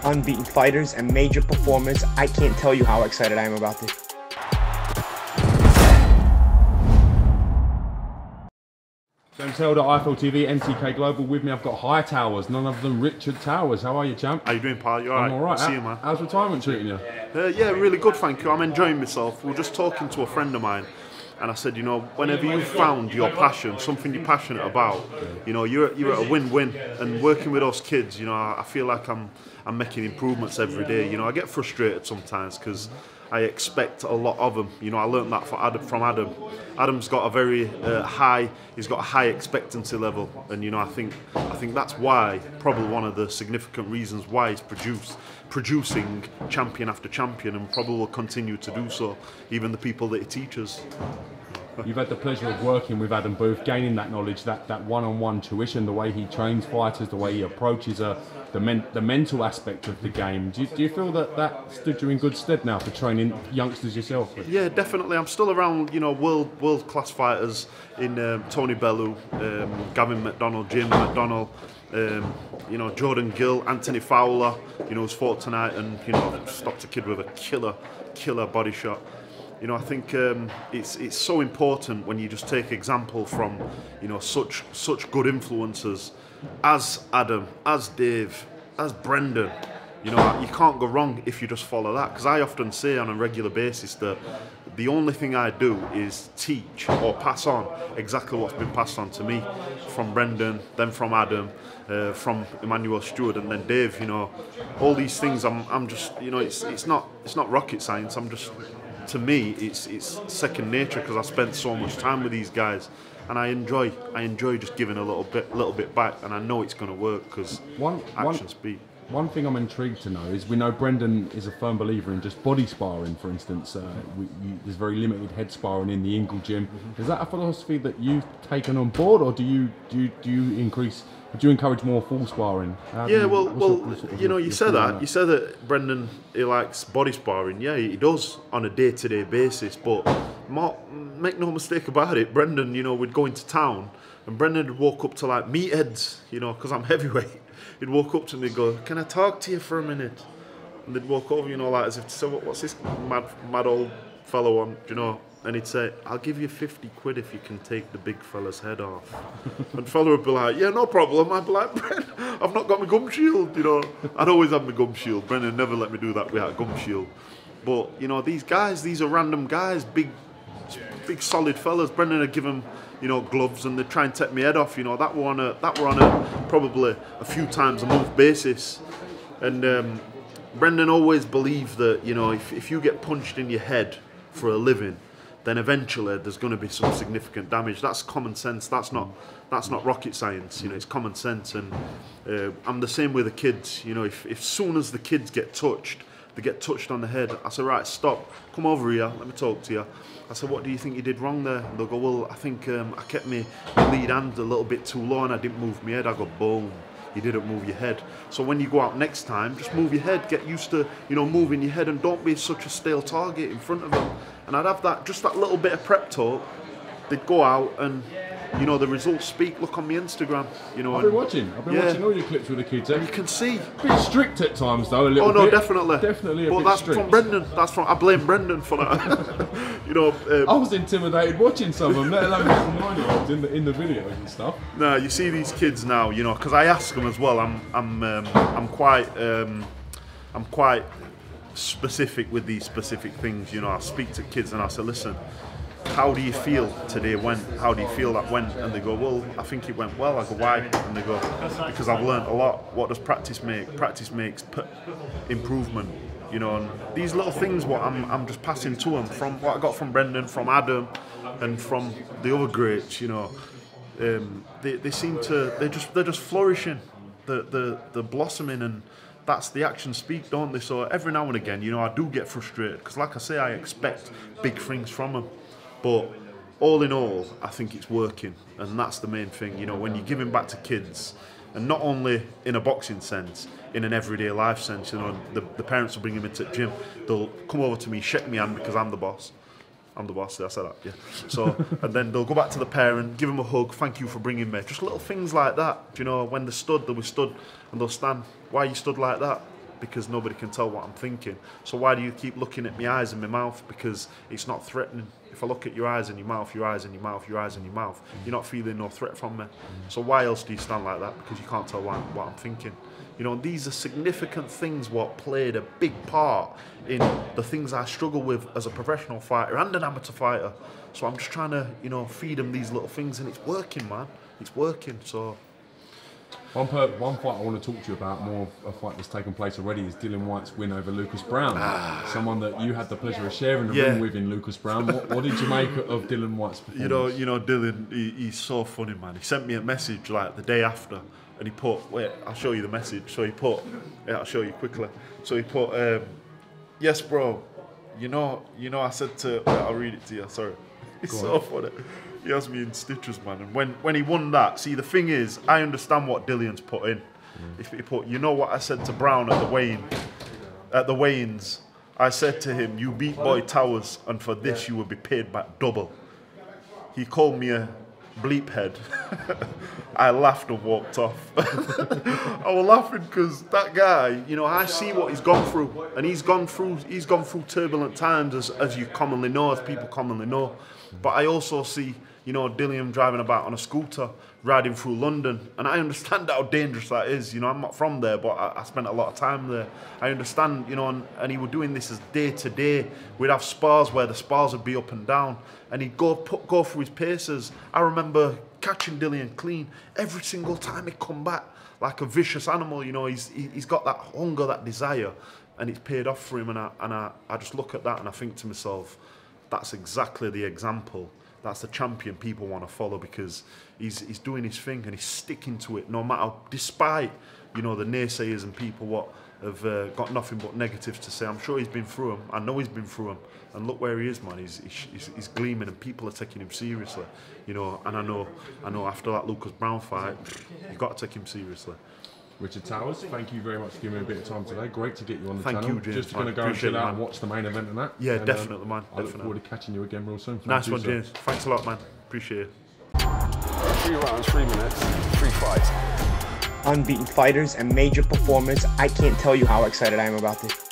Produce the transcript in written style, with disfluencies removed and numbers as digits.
unbeaten fighters and major performers. I can't tell you how excited I am about this. James Helder, IFL TV, MTK Global. With me, I've got High Towers, none other than Richard Towers. How are you, champ? How you doing, pal? You alright? I'm alright. See you, man. How's retirement treating you? Yeah, really good, thank you. I'm enjoying myself. We were just talking to a friend of mine, and I said, you know, whenever you've found your passion, something you're passionate about, you know, you're at a win-win. And working with those kids, you know, I feel like I'm making improvements every day. You know, I get frustrated sometimes because I expect a lot of them. You know, I learned that from Adam. Adam's got a very he's got a high expectancy level, and you know, I think that's why, probably one of the significant reasons why he's producing champion after champion, and probably will continue to do so, even the people that he teaches. You've had the pleasure of working with Adam Booth, gaining that knowledge, that one-on-one tuition, the way he trains fighters, the way he approaches the mental aspect of the game. Do you feel that stood you in good stead now for training youngsters yourself? Yeah, definitely. I'm still around, you know, world class fighters in Tony Bellew, Gavin McDonald, Jamie McDonald, you know, Jordan Gill, Anthony Fowler, you know, who's fought tonight and, you know, stopped a kid with a killer body shot. You know, I think it's so important when you just take example from, you know, such good influencers as Adam, as Dave, as Brendan. You know, you can't go wrong if you just follow that. Because I often say on a regular basis that the only thing I do is teach or pass on exactly what's been passed on to me from Brendan, then from Adam, from Emmanuel Stewart, and then Dave. You know, all these things. I'm just, you know, it's not rocket science. I'm just, to me, it's second nature because I spent so much time with these guys, and I enjoy just giving a little bit back, and I know it's going to work because actions speak. One thing I'm intrigued to know is we know Brendan is a firm believer in just body sparring, for instance. There's very limited head sparring in the Ingle gym. Is that a philosophy that you've taken on board, or do you encourage more full sparring? Yeah, you know, you said that Brendan, he likes body sparring. Yeah, he does on a day-to-day basis. But make no mistake about it, Brendan, you know, we'd go into town, and Brendan would walk up to like meatheads, you know, because I'm heavyweight. He'd walk up to me and go, "Can I talk to you for a minute?" And they'd walk over, you know, like as if to say, "What's this mad old fellow on?" You know. And he'd say, "I'll give you 50 quid if you can take the big fella's head off." And the fella would be like, "Yeah, no problem." I'd be like, "Brendan, I've not got my gum shield." You know, I'd always have my gum shield. Brendan never let me do that without a gum shield. But, you know, these are random guys, big solid fellas. Brendan would give them, you know, gloves, and they'd try and take my head off. You know, that were on a probably a few times a month basis. And Brendan always believed that, you know, if you get punched in your head for a living, then eventually there's going to be some significant damage. That's common sense. That's not rocket science. You know, it's common sense. And I'm the same with the kids. You know, if soon as the kids get touched, they get touched on the head, I say, "Right, stop. Come over here. Let me talk to you." I said, "What do you think you did wrong there?" And they'll go, "Well, I think I kept my lead hand a little bit too low and I didn't move my head." I go, "Boom. You didn't move your head." So when you go out next time, just move your head. Get used to, you know, moving your head, and don't be such a stale target in front of them. And I'd have that little bit of prep talk. They'd go out, and, you know, the results speak. Look on my Instagram, you know. I've been watching all your clips with the kids. And you can see. A bit strict at times, though, a little bit. Oh, no, definitely. Definitely a but bit that's strict. from Brendan. I blame Brendan for that. You know. I was intimidated watching some of them, let alone the 9-year-olds in the videos and stuff. No, you see these kids now, you know, because I ask them as well. I'm quite specific with these specific things. You know, I speak to kids and I say, "Listen, how do you feel today went? How do you feel that went?" And they go, "Well, I think it went well." I go, "Why?" And they go, "Because I've learned a lot. What does practice make? Practice makes improvement." You know, and these little things, what I'm just passing to them from what I got from Brendan, from Adam, and from the other greats. You know, they seem to they're just flourishing, they're blossoming, and that's the actions speak, don't they? So every now and again, you know, I do get frustrated because, like I say, I expect big things from them. But all in all, I think it's working, and that's the main thing. You know, when you're giving back to kids, and not only in a boxing sense, in an everyday life sense. You know, the parents will bring them into the gym. They'll come over to me, shake my hand because I'm the boss. I'm the boss, I said that, yeah. So, and then they'll go back to the parent, give them a hug, "Thank you for bringing me." Just little things like that. You know, when they stood, they'll be stood, and they'll stand. "Why you stood like that?" because nobody can tell what I'm thinking. So why do you keep looking at my eyes and my mouth? Because it's not threatening. If I look at your eyes and your mouth, your eyes and your mouth, your eyes and your mouth, you're not feeling no threat from me. So why else do you stand like that? Because you can't tell what I'm thinking. You know, these are significant things what played a big part in the things I struggle with as a professional fighter and an amateur fighter. So I'm just trying to, you know, feed them these little things, and it's working, man. It's working. So one fight I want to talk to you about, more a fight that's taken place already, is Dillian Whyte's win over Lucas Brown. Someone that you had the pleasure of sharing the ring with in Lucas Brown. What did you make of Dillian Whyte's performance? You know, Dillian, he's so funny, man. He sent me a message like the day after, and he put, wait, I'll show you the message. So he put, yeah, I'll show you quickly. So he put, yes, bro. You know, I said to, wait, I'll read it to you. Sorry, it's so funny. He has me in stitches, man. And when he won that, see, the thing is, I understand what Dillian's put in. If he put, you know what I said to Brown at the weigh-ins, I said to him, you beat Boy Towers, and for this you will be paid back double. He called me a bleep head. I laughed and walked off. I was laughing because that guy, you know, I see what he's gone through, and he's gone through turbulent times, as you commonly know, as people commonly know. But I also see, you know, Dillian driving about on a scooter, riding through London, and I understand how dangerous that is. You know, I'm not from there, but I spent a lot of time there. I understand, you know, and he was doing this as day to day. We'd have spars where the spars would be up and down, and he'd go through his paces. I remember catching Dillian clean every single time he'd come back like a vicious animal. You know, he's got that hunger, that desire, and it's paid off for him. And I just look at that and I think to myself, that's exactly the example. That's the champion people want to follow, because he's doing his thing and he's sticking to it, no matter, despite, you know, the naysayers and people what have got nothing but negatives to say. I'm sure he's been through them. I know he's been through them, and look where he is, man. He's gleaming, and people are taking him seriously, you know. And I know after that Lucas Brown fight, you've got to take him seriously. Richard Towers, thank you very much for giving me a bit of time today. Great to get you on the channel. Thank you, James. Just going to go and chill out and watch the main event and that. Yeah, and, definitely, man. I look forward to catching you again real soon. Nice one, James. Thanks a lot, man. Appreciate it. 3 rounds, 3 minutes, 3 fights. Unbeaten fighters and major performance. I can't tell you how excited I am about this.